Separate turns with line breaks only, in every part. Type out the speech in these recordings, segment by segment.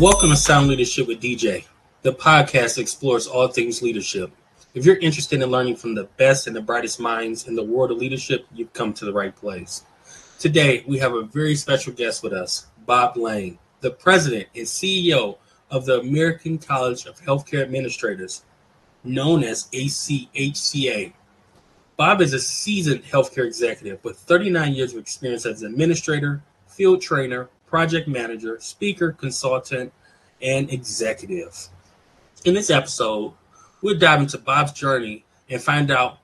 Welcome to Sound Leadership with DJ. The podcast explores all things leadership. If you're interested in learning from the best and the brightest minds in the world of leadership, you've come to the right place. Today, we have a very special guest with us, Bob Lane, the president and CEO of the American College of Healthcare Administrators, known as ACHCA. Bob is a seasoned healthcare executive with 39 years of experience as an administrator, field trainer, project manager, speaker, consultant, and executive. In this episode, we'll dive into Bob's journey and find out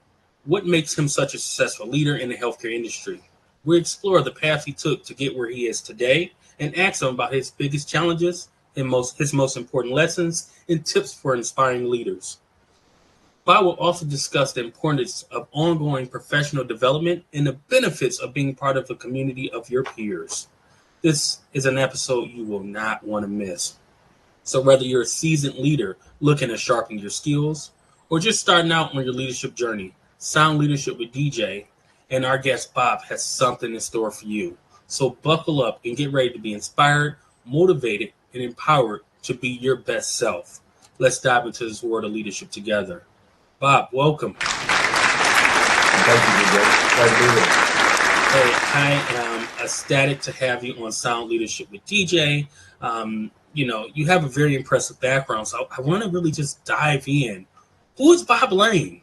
what makes him such a successful leader in the healthcare industry. We'll explore the path he took to get where he is today and ask him about his biggest challenges and his most important lessons and tips for inspiring leaders. Bob will also discuss the importance of ongoing professional development and the benefits of being part of a community of your peers. This is an episode you will not want to miss. So whether you're a seasoned leader looking to sharpen your skills or just starting out on your leadership journey, Sound Leadership with DJ and our guest Bob has something in store for you. So buckle up and get ready to be inspired, motivated, and empowered to be your best self. Let's dive into this world of leadership together. Bob, welcome.
Thank you, DJ. Glad to be here.
Hey, I am ecstatic to have you on Sound Leadership with DJ. You have a very impressive background, so I want to really just dive in. Who is Bob Lane?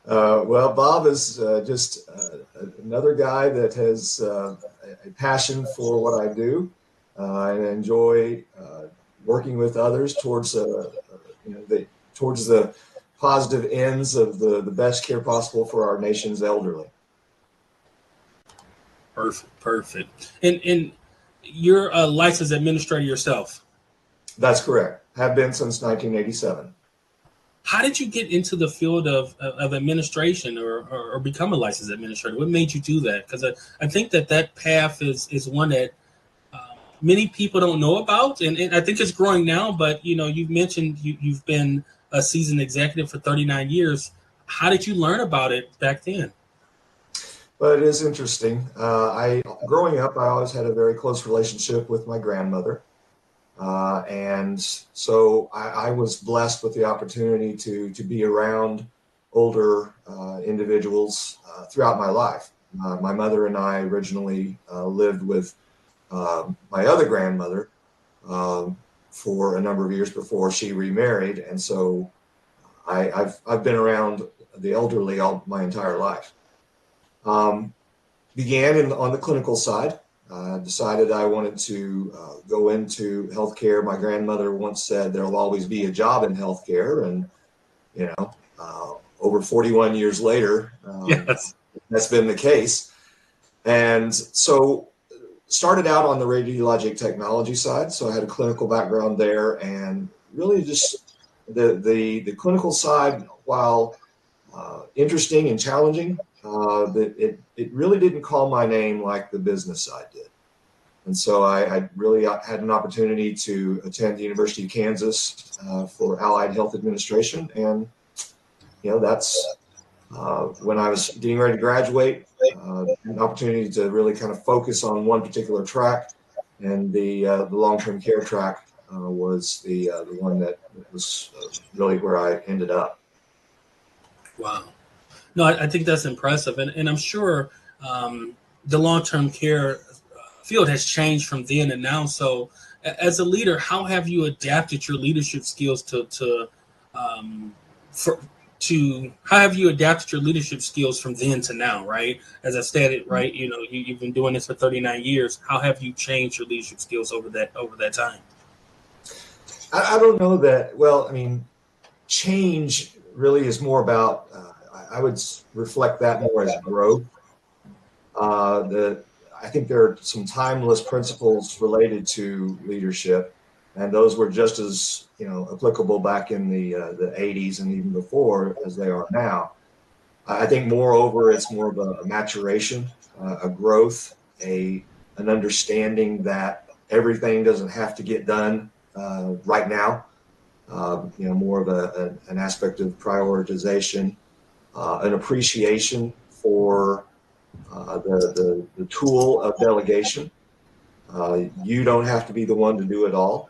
Well, Bob is just another guy that has a passion for what I do. I enjoy working with others towards towards the positive ends of the best care possible for our nation's elderly.
Perfect. And you're a licensed administrator yourself.
That's correct. Have been since 1987.
How did you get into the field of administration or become a licensed administrator? What made you do that? Because I think that path is one that many people don't know about, and I think it's growing now. But you've mentioned you've been a seasoned executive for 39 years. How did you learn about it back then?
Well, it is interesting. Growing up, I always had a very close relationship with my grandmother. And so I was blessed with the opportunity to be around older individuals throughout my life. My mother and I originally lived with my other grandmother for a number of years before she remarried. And so I've been around the elderly all my entire life. Began on the clinical side. Decided I wanted to go into healthcare. My grandmother once said there'll always be a job in healthcare, and over 41 years later,
Yes.
That's been the case. And so started out on the radiologic technology side. So I had a clinical background there, and really just the clinical side, while interesting and challenging, it really didn't call my name like the business side did. And so I really had an opportunity to attend the University of Kansas for Allied Health Administration. And, that's when I was getting ready to graduate, an opportunity to really kind of focus on one particular track. And the long-term care track was the one that was really where I ended up.
Wow. No, I think that's impressive. And I'm sure the long-term care field has changed from then and now. So as a leader, how have you adapted your leadership skills how have you adapted your leadership skills from then to now, right? As I stated, right, you've been doing this for 39 years. How have you changed your leadership skills over that time?
I don't know that. Well, I mean, change really is more about, I would reflect that more as growth. I think there are some timeless principles related to leadership, and those were just as applicable back in the 80s and even before as they are now. I think moreover, it's more of a maturation, a growth, an understanding that everything doesn't have to get done right now. More of an aspect of prioritization, an appreciation for the tool of delegation, You don't have to be the one to do it all.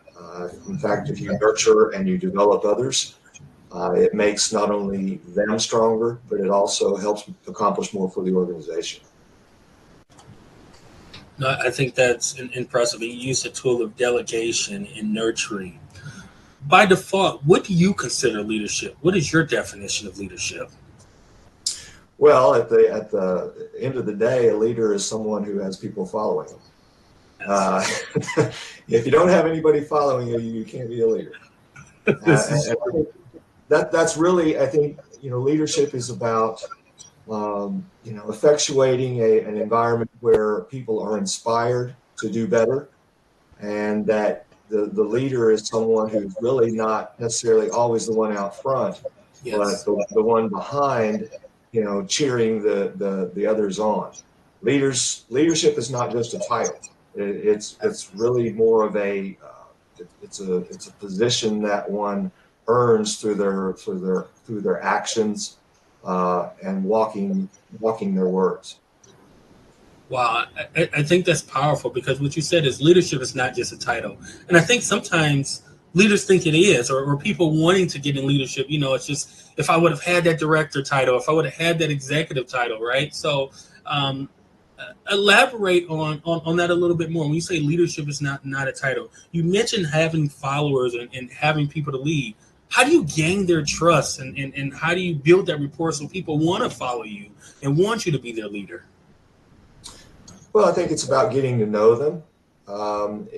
In fact, if you nurture and you develop others, it makes not only them stronger, but it also helps accomplish more for the organization.
No, I think that's impressive. You use the tool of delegation and nurturing. By default, what do you consider leadership? What is your definition of leadership?
Well, at the end of the day, a leader is someone who has people following them. If you don't have anybody following you, you can't be a leader. And that's really, I think, leadership is about, effectuating an environment where people are inspired to do better, and that the leader is someone who's really not necessarily always the one out front,
Yes.
but the one behind, cheering the others on. Leadership is not just a title. It's really more of it's a position that one earns through their actions and walking their words.
Wow, I think that's powerful, because what you said is leadership is not just a title. And I think sometimes leaders think it is, or people wanting to get in leadership, it's just, if I would have had that director title, if I would have had that executive title, right? So elaborate on that a little bit more. When you say leadership is not a title, you mentioned having followers and having people to lead. How do you gain their trust, and how do you build that rapport so people want to follow you and want you to be their leader?
Well, I think it's about getting to know them.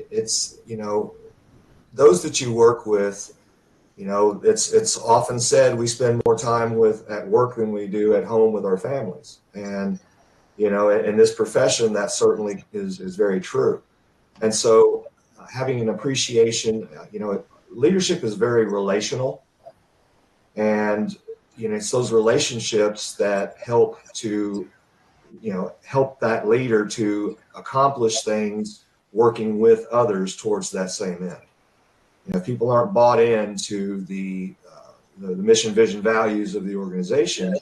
It's, those that you work with, it's often said we spend more time at work than we do at home with our families. And, in this profession, that certainly is very true. And so having an appreciation, leadership is very relational. And, it's those relationships that help that leader to accomplish things working with others towards that same end. If people aren't bought into the mission, vision, values of the organization,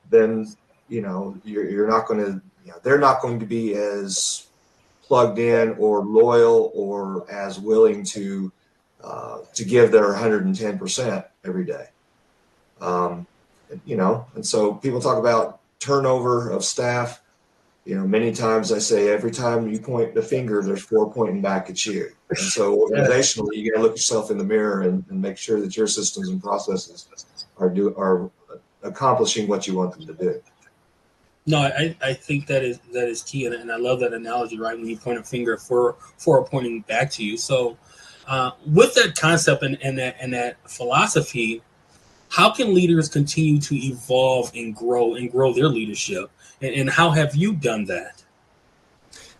then you're not going to, they're not going to be as plugged in or loyal or as willing to give their 110% every day. And so people talk about turnover of staff. Many times I say, every time you point the finger, there's 4 pointing back at you. And so organizationally, you got to look yourself in the mirror and make sure that your systems and processes are accomplishing what you want them to do.
No, I think that is key, and I love that analogy, right? When you point a finger, for pointing back to you. So with that concept and that philosophy, how can leaders continue to evolve and grow their leadership? And how have you done that?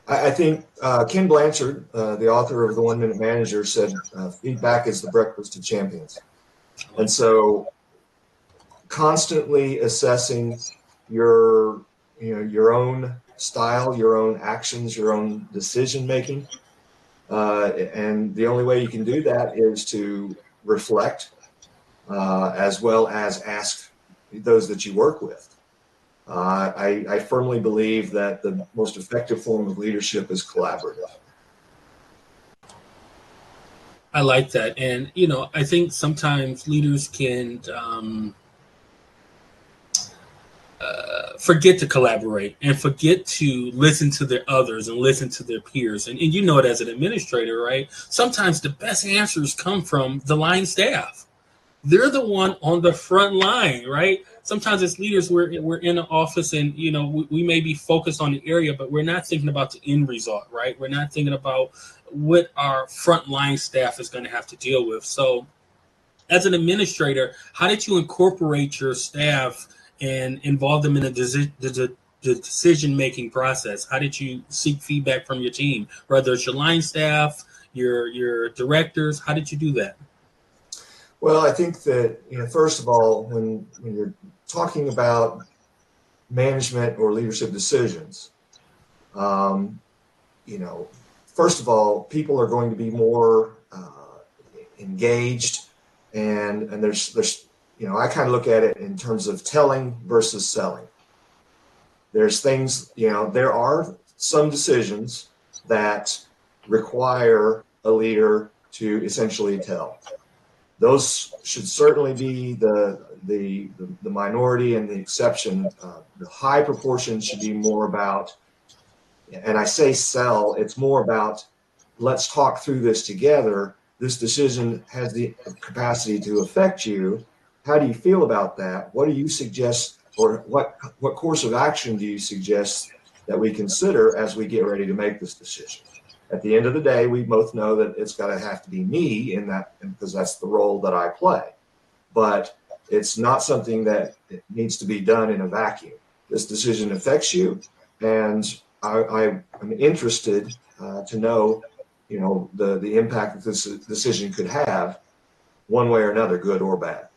I think Ken Blanchard, the author of The 1 Minute Manager, said feedback is the breakfast of champions. And so constantly assessing your own style, your own actions, your own decision making. And the only way you can do that is to reflect, as well as ask those that you work with. I firmly believe that the most effective form of leadership is collaborative.
I like that. And, I think sometimes leaders can forget to collaborate and forget to listen to their others and listen to their peers. And you know it as an administrator, right? Sometimes the best answers come from the line staff. They're the one on the front line, right? Sometimes as leaders, we're in an office and, we may be focused on the area, but we're not thinking about the end result, right? We're not thinking about what our frontline staff is going to have to deal with. So as an administrator, how did you incorporate your staff and involve them in the decision-making process? How did you seek feedback from your team, whether it's your line staff, your directors? How did you do that?
Well, I think that, first of all, when you're talking about management or leadership decisions, first of all, people are going to be more engaged, and there's I kind of look at it in terms of telling versus selling. There's things, there are some decisions that require a leader to essentially tell. Those should certainly be the minority and the exception. The high proportion should be more about, and I say sell, it's more about let's talk through this together. This decision has the capacity to affect you. How do you feel about that? What do you suggest, or what course of action do you suggest that we consider as we get ready to make this decision? At the end of the day, we both know that it's got to have to be me in that, because that's the role that I play. But it's not something that needs to be done in a vacuum. This decision affects you, and I'm interested to know, the impact that this decision could have, one way or another, good or bad.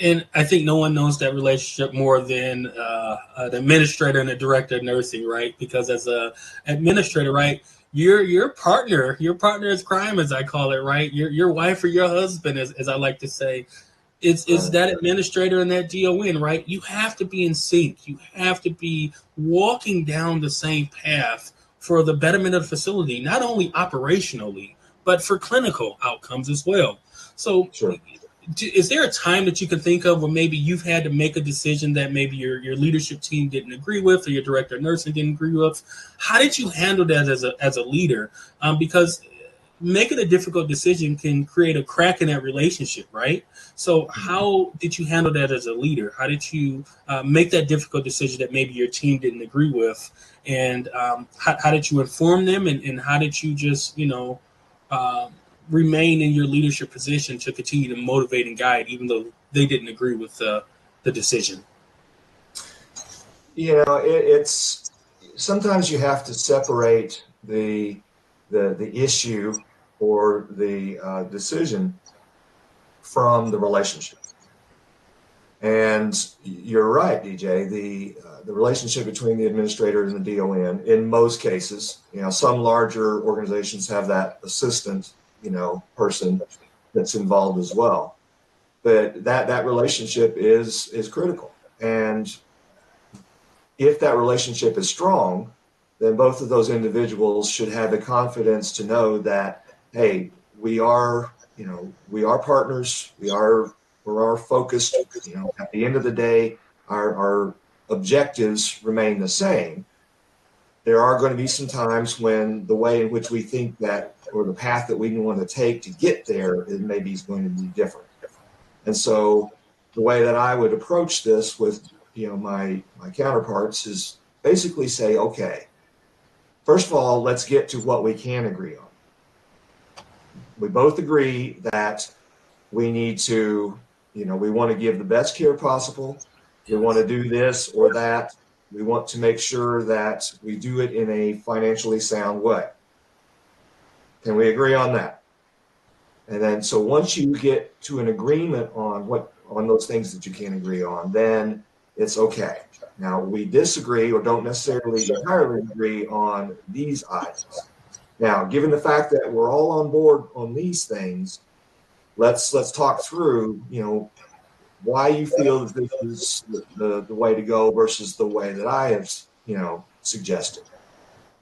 And I think no one knows that relationship more than an administrator and a director of nursing, right? Because as a administrator, right, your partner is crime, as I call it, right? Your wife or your husband, as I like to say, is that administrator and that DON, right? You have to be in sync. You have to be walking down the same path for the betterment of the facility, not only operationally, but for clinical outcomes as well. So
Sure.
Is there a time that you can think of where maybe you've had to make a decision that maybe your leadership team didn't agree with, or your director of nursing didn't agree with? How did you handle that as a leader? Because making a difficult decision can create a crack in that relationship, right? So how did you handle that as a leader? How did you make that difficult decision that maybe your team didn't agree with? And how did you inform them? And how did you just, remain in your leadership position to continue to motivate and guide, even though they didn't agree with the decision?
It's sometimes you have to separate the issue or the decision from the relationship. And you're right, DJ. The relationship between the administrator and the DON, in most cases, some larger organizations have that assistant, person that's involved as well. But that relationship is critical. And if that relationship is strong, then both of those individuals should have the confidence to know that, hey, we are partners. We're focused. At the end of the day, our objectives remain the same. There are going to be some times when the way in which we think that, or the path that we want to take to get there, is maybe going to be different. And so the way that I would approach this with my counterparts is basically say, okay, first of all, let's get to what we can agree on. We both agree that we need to, we want to give the best care possible. We want to do this or that. We want to make sure that we do it in a financially sound way. Can we agree on that? And then, so once you get to an agreement on those things that you can agree on, then it's okay. Now, we disagree or don't necessarily entirely agree on these items. Now, given the fact that we're all on board on these things, let's talk through, why you feel that this is the way to go versus the way that I have, suggested.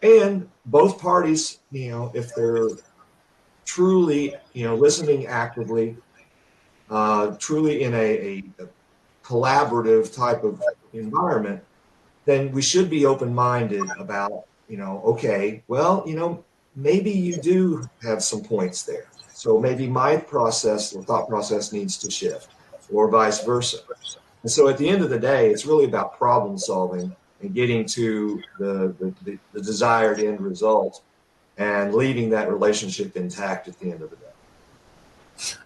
And both parties, if they're truly, listening actively, truly in a collaborative type of environment, then we should be open-minded about, okay, well, maybe you do have some points there. So maybe my process or thought process needs to shift, or vice versa. And so at the end of the day, it's really about problem solving and getting to the desired end result and leaving that relationship intact at the end of the day.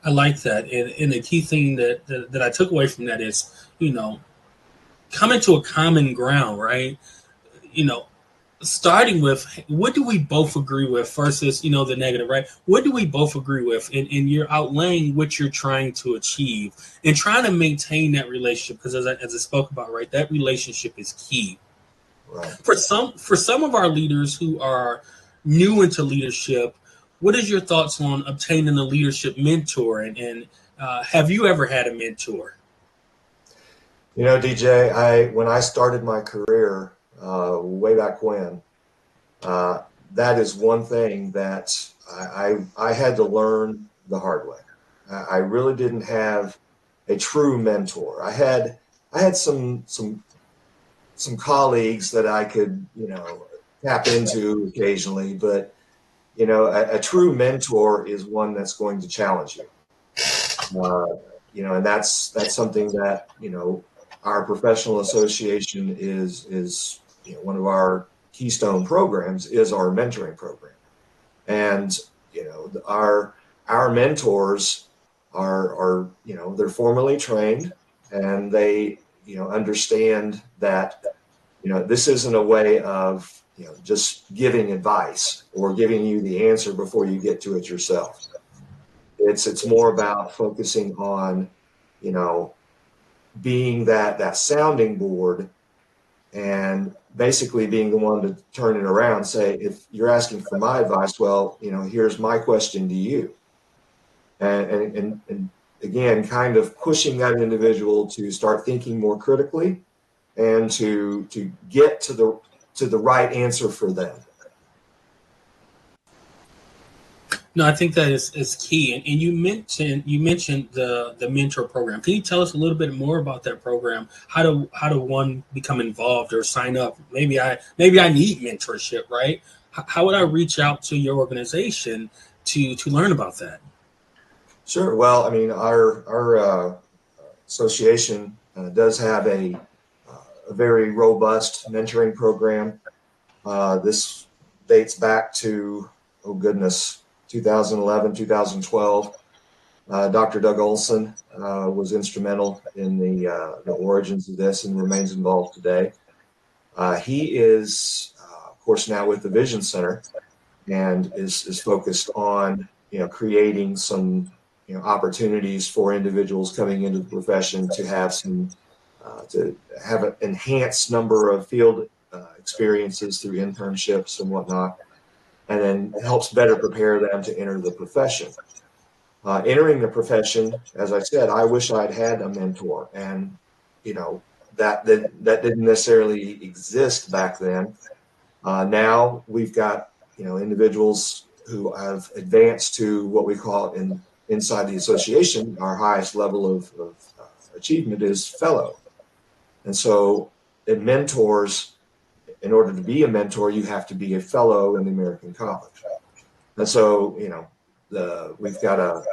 I like that. And the key thing that I took away from that is, coming to a common ground, right? Starting with what do we both agree with versus, the negative, right? What do we both agree with? And you're outlaying what you're trying to achieve and trying to maintain that relationship. Because as I spoke about, right, that relationship is key.
Right.
For some of our leaders who are new into leadership, what is your thoughts on obtaining a leadership mentor? And have you ever had a mentor?
DJ, when I started my career way back when, that is one thing that I had to learn the hard way. I really didn't have a true mentor. I had some colleagues that I could, tap into occasionally, but a true mentor is one that's going to challenge you. And that's something that our professional association is one of our keystone programs is our mentoring program, and our mentors are they're formally trained, and they understand that this isn't a way of just giving advice or giving you the answer before you get to it yourself. It's more about focusing on being that sounding board, and basically being the one to turn it around, say, if you're asking for my advice, well, here's my question to you. And again, kind of pushing that individual to start thinking more critically and to get to the right answer for them.
No, I think that is key. And you mentioned the mentor program. Can you tell us a little bit more about that program? How do one become involved or sign up? Maybe I need mentorship, right? How would I reach out to your organization to learn about that?
Sure. Well, I mean, our association does have a very robust mentoring program. This dates back to, 2011, 2012. Dr. Doug Olson was instrumental in the origins of this and remains involved today. He is, of course, now with the Vision Center, and is focused on creating some opportunities for individuals coming into the profession to have an enhanced number of field experiences through internships and whatnot, and then helps better prepare them to enter the profession. Entering the profession, as I said, I wish I'd had a mentor, and that didn't necessarily exist back then. Now we've got individuals who have advanced to what we call inside the association, our highest level of achievement is fellow. And so it mentors. In order to be a mentor, you have to be a fellow in the American College. And so, we've got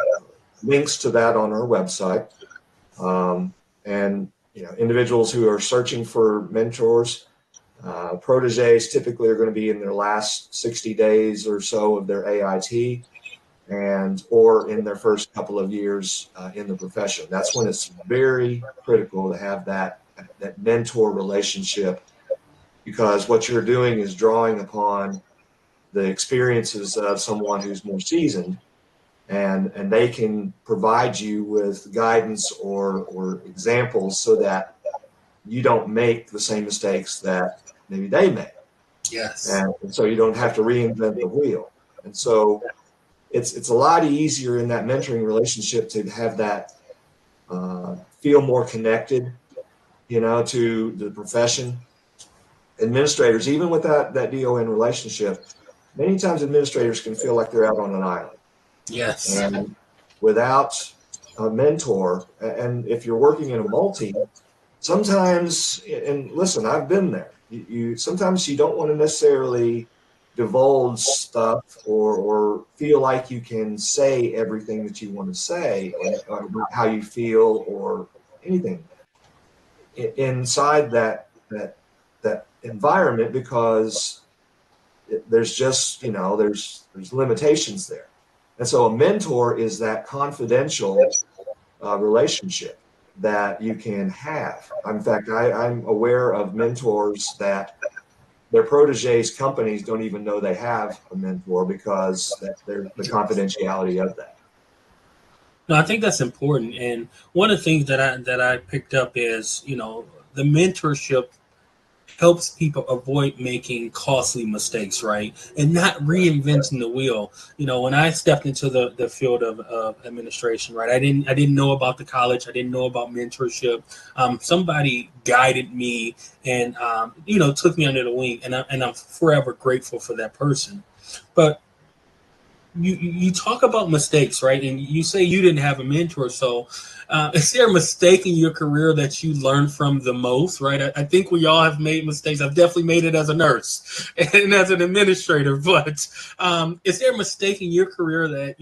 links to that on our website. And, individuals who are searching for mentors, proteges typically are going to be in their last 60 days or so of their AIT, or in their first couple of years in the profession. That's when it's very critical to have that mentor relationship, because what you're doing is drawing upon the experiences of someone who's more seasoned, and they can provide you with guidance or examples so that you don't make the same mistakes that maybe they made.
Yes.
And so you don't have to reinvent the wheel. And so it's a lot easier in that mentoring relationship to have that feel more connected, to the profession. Administrators, even with that DON relationship, many times administrators can feel like they're out on an island.
Yes.
And without a mentor, and if you're working in a multi, sometimes, and listen, I've been there. You sometimes you don't want to necessarily divulge stuff or feel like you can say everything that you want to say or about how you feel or anything inside that environment, because there's just there's limitations there. And so a mentor is that confidential relationship that you can have. In fact, I'm aware of mentors that their proteges companies don't even know they have a mentor because there's the confidentiality of that.
No, I think that's important. And one of the things that I picked up is, the mentorship helps people avoid making costly mistakes, right? And not reinventing the wheel. When I stepped into the field of administration, right, I didn't know about the college. I didn't know about mentorship. Somebody guided me and, took me under the wing, and I'm forever grateful for that person. But you talk about mistakes, right? And you say you didn't have a mentor. So is there a mistake in your career that you learned from the most, right? I think we all have made mistakes. I've definitely made it as a nurse and as an administrator. But is there a mistake in your career that,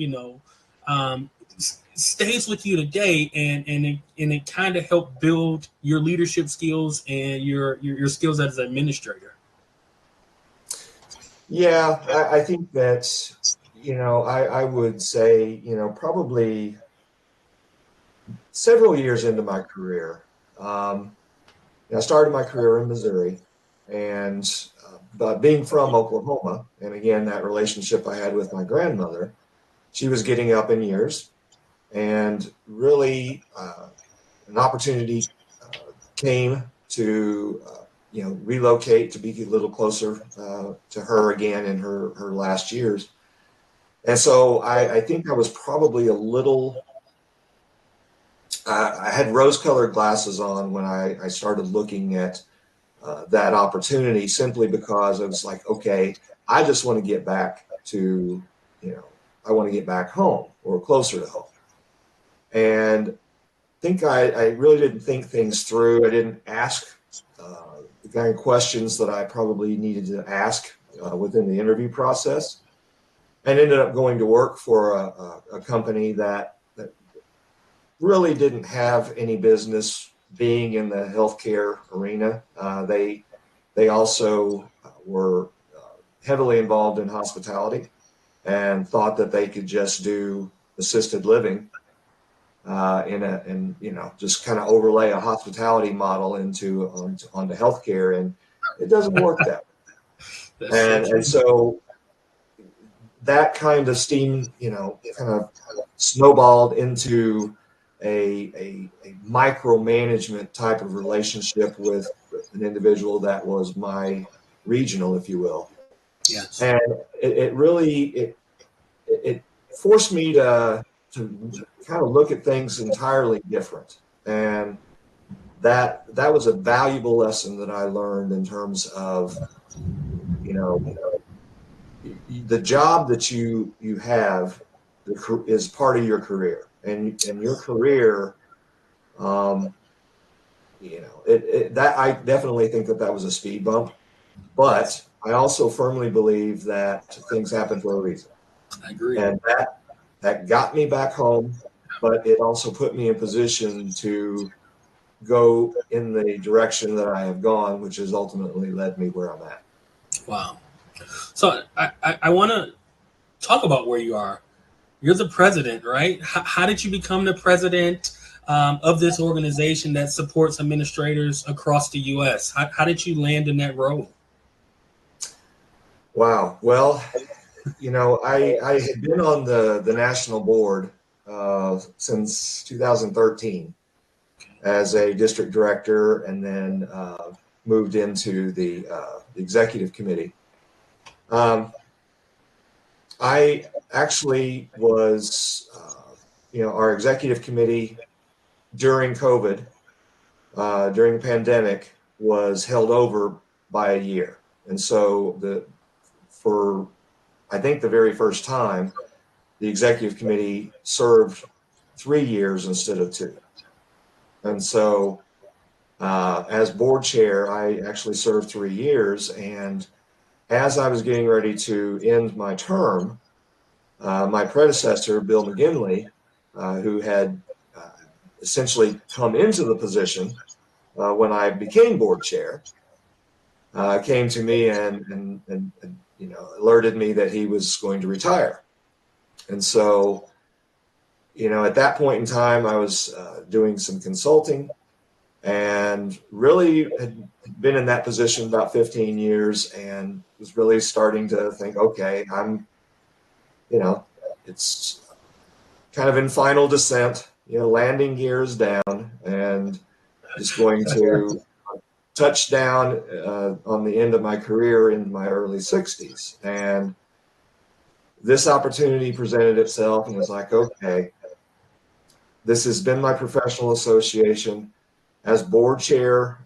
stays with you today and it kind of helped build your leadership skills and your skills as an administrator?
Yeah, I think that, I would say, probably several years into my career, I started my career in Missouri, and but being from Oklahoma, and again, that relationship I had with my grandmother, she was getting up in years, and really an opportunity came to relocate to be a little closer to her again in her last years. And so I think I was probably a little, I had rose-colored glasses on when I started looking at that opportunity, simply because I was like, okay, I just want to get back to, I want to get back home or closer to home. And I think I really didn't think things through. I didn't ask the kind of questions that I probably needed to ask within the interview process, and ended up going to work for a company that really didn't have any business being in the healthcare arena. They also were heavily involved in hospitality and thought that they could just do assisted living just kind of overlay a hospitality model onto healthcare, and it doesn't work that way. And so that kind of steam, kind of snowballed into a micromanagement type of relationship with an individual that was my regional, if you will.
Yes.
And it really forced me to kind of look at things entirely different. And that was a valuable lesson that I learned in terms of, the job that you have is part of your career, and your career, that I definitely think that was a speed bump, but I also firmly believe that things happen for a reason.
I agree.
And that got me back home, but it also put me in position to go in the direction that I have gone, which has ultimately led me where I'm at.
Wow. So I want to talk about where you are. You're the president, right? How did you become the president of this organization that supports administrators across the U.S.? How did you land in that role?
Wow. Well, I had been on the national board since 2013 as a district director, and then moved into the executive committee. I actually was, our executive committee during COVID, during the pandemic, was held over by a year. And so for I think the very first time, the executive committee served 3 years instead of 2. And so as board chair, I actually served 3 years. And as I was getting ready to end my term, my predecessor, Bill McGinley, who had essentially come into the position when I became board chair, came to me and alerted me that he was going to retire. And so, at that point in time, I was doing some consulting, and really had been in that position about 15 years, and was really starting to think, okay, it's kind of in final descent, landing gears down, and just going to touch down on the end of my career in my early 60s. And this opportunity presented itself, and was like, okay, this has been my professional association. As board chair,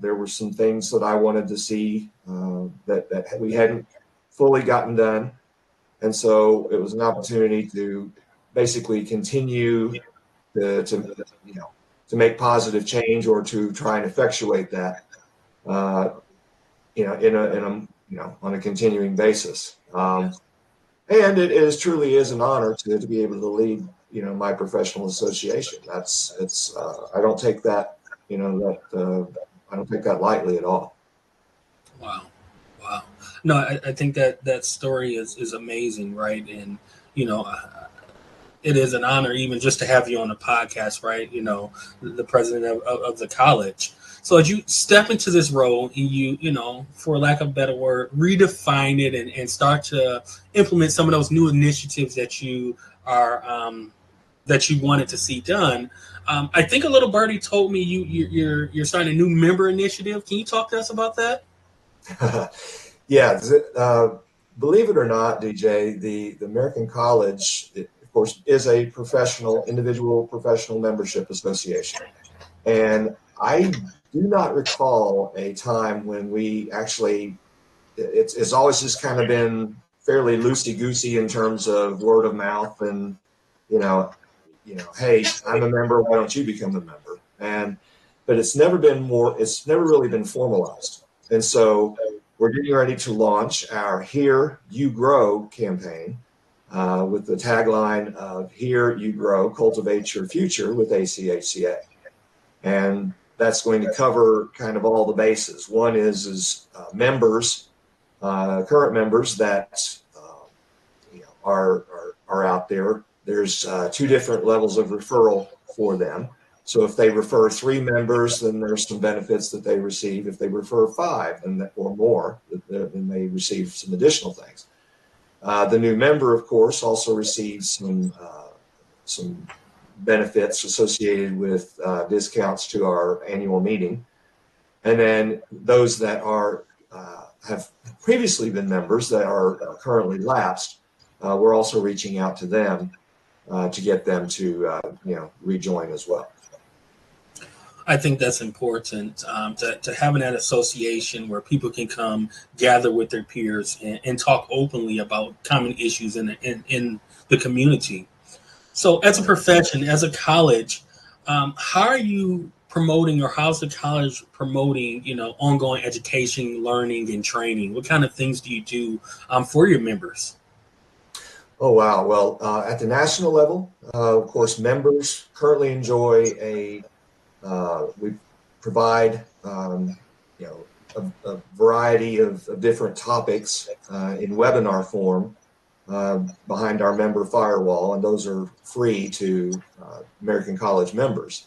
there were some things that I wanted to see that we hadn't fully gotten done. And so it was an opportunity to basically continue to make positive change or to try and effectuate that, on a continuing basis. And it is truly is an honor to be able to lead, my professional association. I don't take that, I don't take that lightly at all.
Wow. Wow. No, I think that story is amazing, right? And, it is an honor even just to have you on the podcast, right? The president of the college. So as you step into this role and you, for lack of a better word, redefine it and start to implement some of those new initiatives that you are that you wanted to see done. I think a little birdie told me you're starting a new member initiative. Can you talk to us about that?
Yeah, believe it or not, DJ, the American College, of course, is a individual professional membership association. And I do not recall a time when we actually, it's always just kind of been fairly loosey-goosey in terms of word of mouth and, hey, I'm a member, why don't you become a member? But it's never really been formalized. And so we're getting ready to launch our Here You Grow campaign with the tagline of Here You Grow, Cultivate Your Future with ACHCA. And that's going to cover kind of all the bases. One is members, current members that are out there. There's 2 different levels of referral for them. So if they refer 3 members, then there's some benefits that they receive. If they refer 5 or more, then they receive some additional things. The new member, of course, also receives some benefits associated with discounts to our annual meeting. And then those that have previously been members that are currently lapsed, we're also reaching out to them to get them to rejoin as well.
I think that's important to having that association where people can come gather with their peers and talk openly about common issues in the community. So as a profession, as a college, how are you promoting or how's the college promoting, ongoing education, learning, and training? What kind of things do you do for your members?
Oh, wow. Well, at the national level, of course, members currently enjoy we provide, a variety of different topics in webinar form behind our member firewall, and those are free to American College members.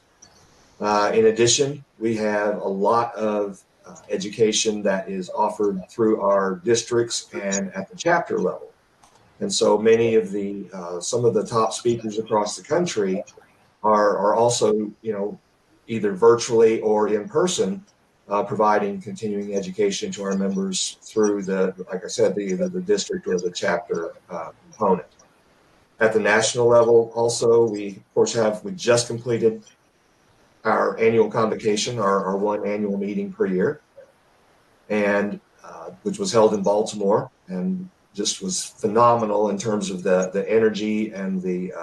In addition, we have a lot of education that is offered through our districts and at the chapter level. And so many of some of the top speakers across the country are also, either virtually or in person, providing continuing education to our members through like I said, either the district or the chapter component. At the national level, also, we just completed our annual convocation, our one annual meeting per year, and which was held in Baltimore, and just was phenomenal in terms of the energy and the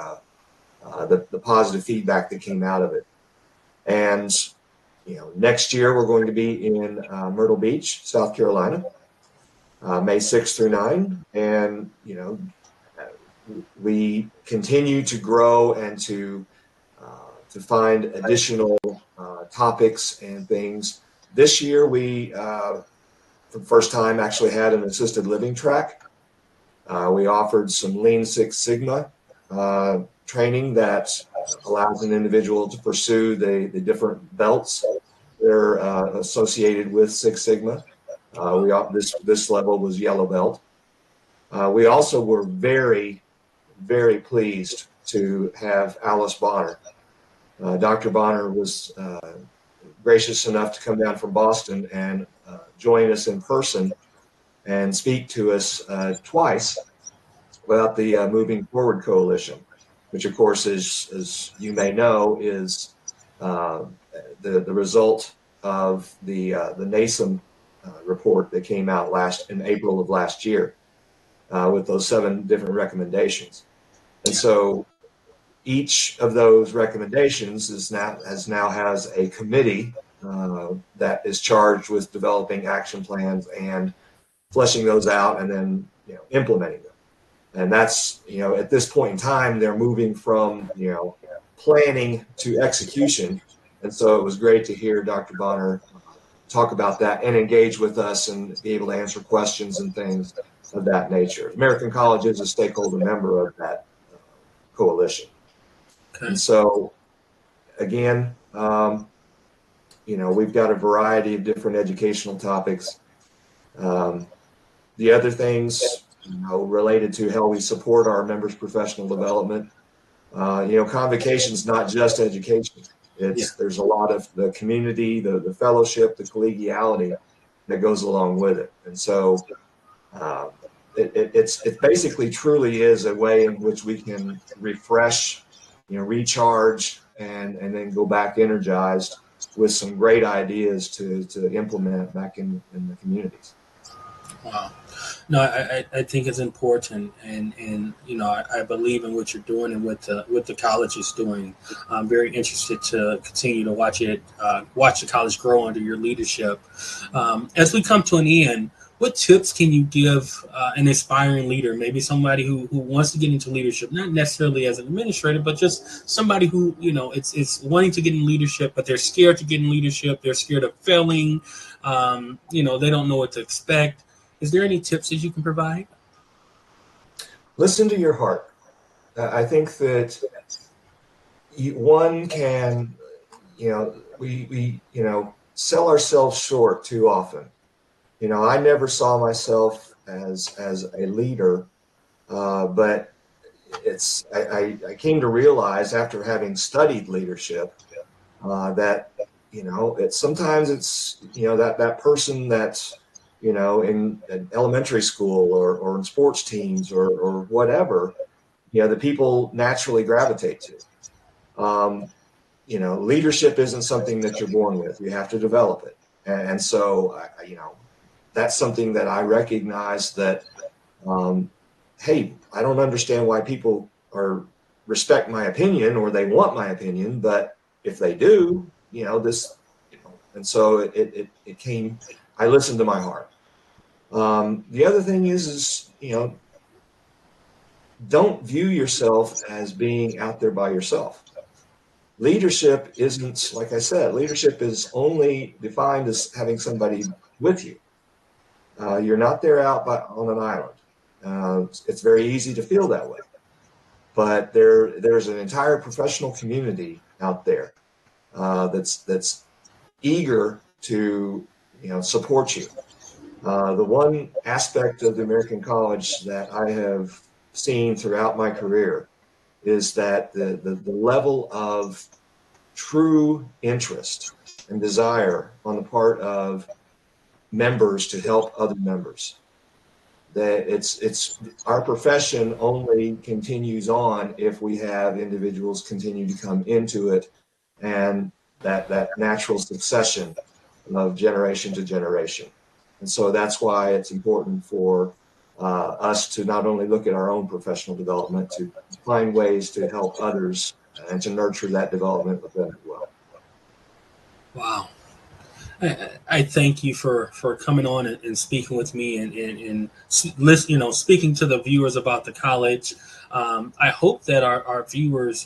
positive feedback that came out of it. And next year we're going to be in Myrtle Beach, South Carolina, May 6th through 9, and we continue to grow and to find additional topics and things. This year we, for the first time, actually had an assisted living track. We offered some Lean Six Sigma training that allows an individual to pursue the different belts that are associated with Six Sigma. This level was yellow belt. We also were very, very pleased to have Alice Bonner. Dr. Bonner was gracious enough to come down from Boston and join us in person and speak to us twice about the Moving Forward Coalition, which of course is, as you may know, is the result of the NASEM report that came out in April of last year. with those 7 different recommendations. And so each of those recommendations has a committee that is charged with developing action plans and fleshing those out, and then implementing them. And that's at this point in time they're moving from planning to execution. And so it was great to hear Dr. Bonner talk about that and engage with us and be able to answer questions and things of that nature. American College is a stakeholder member of that coalition.
Okay.
And so, again, we've got a variety of different educational topics. The other things, related to how we support our members' professional development. Convocation is not just education. There's a lot of the community, the fellowship, the collegiality that goes along with it. And so it basically truly is a way in which we can refresh, recharge, and then go back energized with some great ideas to implement back in the communities.
Wow. No, I think it's important, and I believe in what you're doing and what the college is doing. I'm very interested to continue to watch the college grow under your leadership. As we come to an end, what tips can you give an aspiring leader, maybe somebody who wants to get into leadership, not necessarily as an administrator, but just somebody who it's wanting to get in leadership, but they're scared to get in leadership, they're scared of failing, they don't know what to expect. Is there any tips that you can provide?
Listen to your heart. I think that one can, we sell ourselves short too often. I never saw myself as a leader, but I came to realize after having studied leadership that sometimes it's that person that's in elementary school or in sports teams or whatever, the people naturally gravitate to. Leadership isn't something that you're born with. You have to develop it. And so, that's something that I recognize that, hey, I don't understand why people respect my opinion or they want my opinion, but if they do, and so it came. I listened to my heart. The other thing is don't view yourself as being out there by yourself. Leadership isn't, like I said, leadership is only defined as having somebody with you. You're not there out on an island. It's very easy to feel that way. But there's an entire professional community out there that's eager to support you. The one aspect of the American College that I have seen throughout my career is that the level of true interest and desire on the part of members to help other members. That it's our profession only continues on if we have individuals continue to come into it, and that natural succession of generation to generation. And so that's why it's important for us to not only look at our own professional development, to find ways to help others and to nurture that development with them as well.
Wow. I thank you for coming on and speaking with me and speaking to the viewers about the college. I hope that our viewers,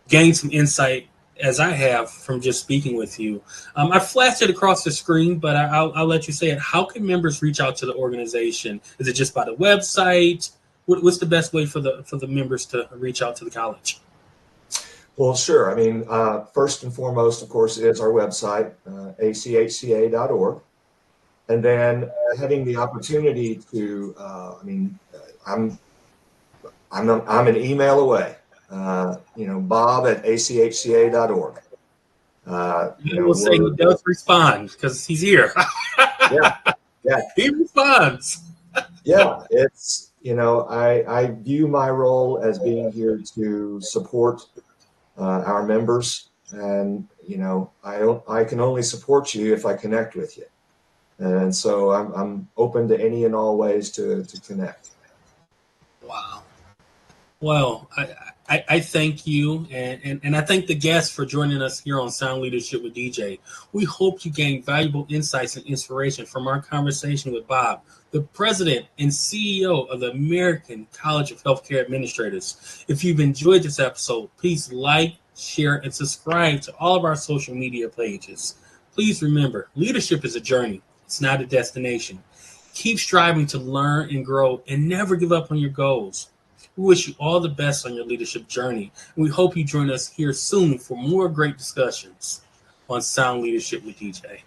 gain some insight as I have from just speaking with you. I flashed it across the screen, but I'll let you say it. How can members reach out to the organization? Is it just by the website? What's the best way for the members to reach out to the college?
Well, sure. I mean, first and foremost, of course, is our website, ACHCA.org. And then having the opportunity to, I'm an email away. Bob@achca.org.
We'll say he does respond because he's here.
Yeah.
He responds.
Yeah, it's, I view my role as being here to support our members, and I can only support you if I connect with you. And so I'm open to any and all ways to connect.
Wow. Well, I thank you and I thank the guests for joining us here on Sound Leadership with DJ. We hope you gained valuable insights and inspiration from our conversation with Bob, the president and CEO of the American College of Healthcare Administrators. If you've enjoyed this episode, please like, share, and subscribe to all of our social media pages. Please remember, leadership is a journey. It's not a destination. Keep striving to learn and grow and never give up on your goals. We wish you all the best on your leadership journey, and we hope you join us here soon for more great discussions on Sound Leadership with DJ.